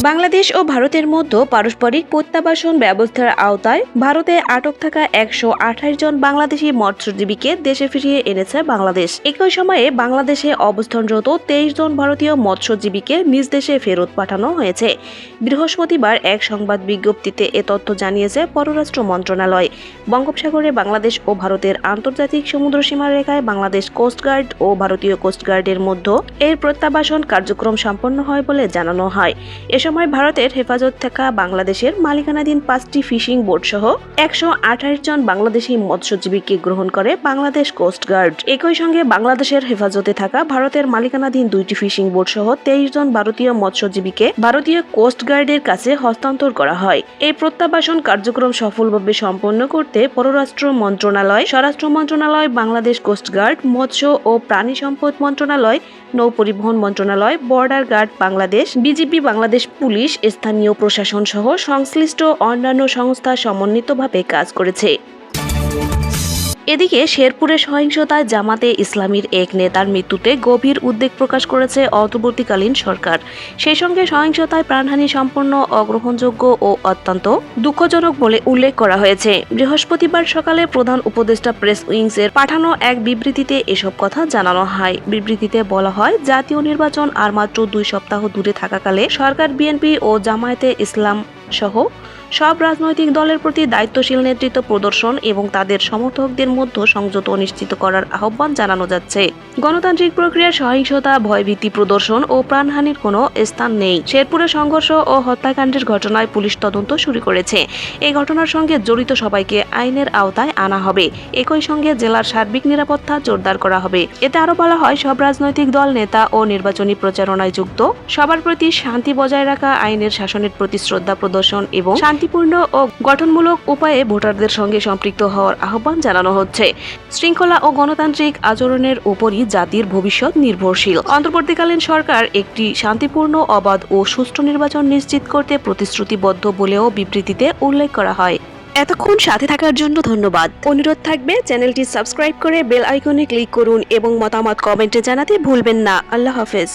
বাংলাদেশ ও ভারতের মধ্যে পারস্পরিক প্রত্যাবাসন ব্যবস্থার আওতায় ভারতে আটক থাকা 128 জন বাংলাদেশি মৎস্যজীবীকে দেশে ফিরিয়ে এনেছে বাংলাদেশ। একই সময়ে বাংলাদেশে অবস্থানরত 23 জন ভারতীয় মৎস্যজীবীকে নিজ দেশে ফেরত পাঠানো হয়েছে। বৃহস্পতিবার এক সংবাদ বিজ্ঞপ্তিতে এ তথ্য জানিয়েছে পররাষ্ট্র মন্ত্রণালয়। বঙ্গোপসাগরে বাংলাদেশ ও ভারতের আন্তর্জাতিক সমুদ্র সীমারেখায় বাংলাদেশ কোস্টগার্ড ও ভারতীয় কোস্টগার্ডের মধ্যে এর প্রত্যাবাসন কার্যক্রম সম্পন্ন হয় বলে জানানো হয়। এ সময় ভারতের হেফাজত থাকা বাংলাদেশের মালিকানাধীন 5টি ফিশিং বোট সহ 128 জন বাংলাদেশি মৎস্যজীবীকে গ্রহণ করে বাংলাদেশ কোস্টগার্ড। একই সঙ্গে বাংলাদেশের হেফাজতে থাকা ভারতের মালিকানাধীন 2টি ফিশিং বোট সহ 23 জন ভারতীয় মৎস্যজীবীকে ভারতীয় কোস্টগার্ডের কাছে হস্তান্তর করা হয়। এই প্রত্যাবাসন কার্যক্রম সফলভাবে সম্পন্ন করতে পররাষ্ট্র মন্ত্রণালয়, স্বরাষ্ট্র মন্ত্রণালয়, বাংলাদেশ কোস্টগার্ড, মৎস্য ও প্রাণী সম্পদ মন্ত্রণালয়, নৌ পরিবহন মন্ত্রণালয়, Border Guard Bangladesh, BGB Bangladesh, police, স্থানীয় প্রশাসন সহ সংশ্লিষ্ট অন্যান্য সংস্থা সমন্বিতভাবে কাজ করেছে। এদিকে শেরপুরে সহিংসতায় জামাতে ইসলামীর এক নেতার মৃত্যুতে গভীর উদ্বেগ প্রকাশ করেছে অন্তর্বর্তীকালীন সরকার। সেই সঙ্গে সহিংসতায় প্রাণহানি সম্পূর্ণ অগ্রহণযোগ্য ও অত্যন্ত দুঃখজনক বলে উল্লেখ করা হয়েছে। বৃহস্পতিবার সকালে প্রধান উপদেষ্টা প্রেস উইংসের পাঠানো এক বিবৃতিতে এসব কথা জানানো হয়। বিবৃতিতে বলা হয়, জাতীয় নির্বাচন আর মাত্র 2 সপ্তাহ দূরে থাকাকালে সরকার বিএনপি ও জামায়াতে ইসলাম সহ সব রাজনৈতিক দলের প্রতি দায়িত্বশীল নেতৃত্ব প্রদর্শন এবং তাদের সমর্থকদের মধ্যে সংযত নিশ্চিত করার আহ্বান জানানো যাচ্ছে। গণতান্ত্রিক প্রক্রিয়ার সহিংসতা, ভয়ভীতি প্রদর্শন ও প্রাণহানির কোনো স্থান নেই। শেরপুরে সংঘর্ষ ও হত্যাকাণ্ডের ঘটনায় পুলিশ তদন্ত শুরু করেছে। এই ঘটনার সঙ্গে জড়িত সবাইকে আইনের আওতায় আনা হবে। একই সঙ্গে জেলার সার্বিক নিরাপত্তা জোরদার করা হবে। এতে আরও বলা হয়, সব রাজনৈতিক দল, নেতা ও নির্বাচনী প্রচারণায় যুক্ত সবার প্রতি শান্তি বজায় রাখা, আইনের শাসনের প্রতি শ্রদ্ধা প্রদর্শন এবং শান্তিপূর্ণ ও গঠনমূলক উপায়ে ভোটারদের সঙ্গে সম্পৃক্ত হওয়ার আহ্বান জানানো হচ্ছে। শৃঙ্খলা ও গণতান্ত্রিক আচরণের উপরই জাতির ভবিষ্যৎ নির্ভরশীল। অন্তর্বর্তীকালীন সরকার একটি শান্তিপূর্ণ, অবাধ ও সুষ্ঠু নির্বাচন নিশ্চিত করতে প্রতিশ্রুতিবদ্ধ বলেও বিবৃতিতে উল্লেখ করা হয়। এতক্ষণ সাথে থাকার জন্য ধন্যবাদ। অনুরোধ থাকবে চ্যানেলটি সাবস্ক্রাইব করে বেল আইকনে ক্লিক করুন এবং মতামত কমেন্টে জানাতে ভুলবেন না। আল্লাহ হাফেজ।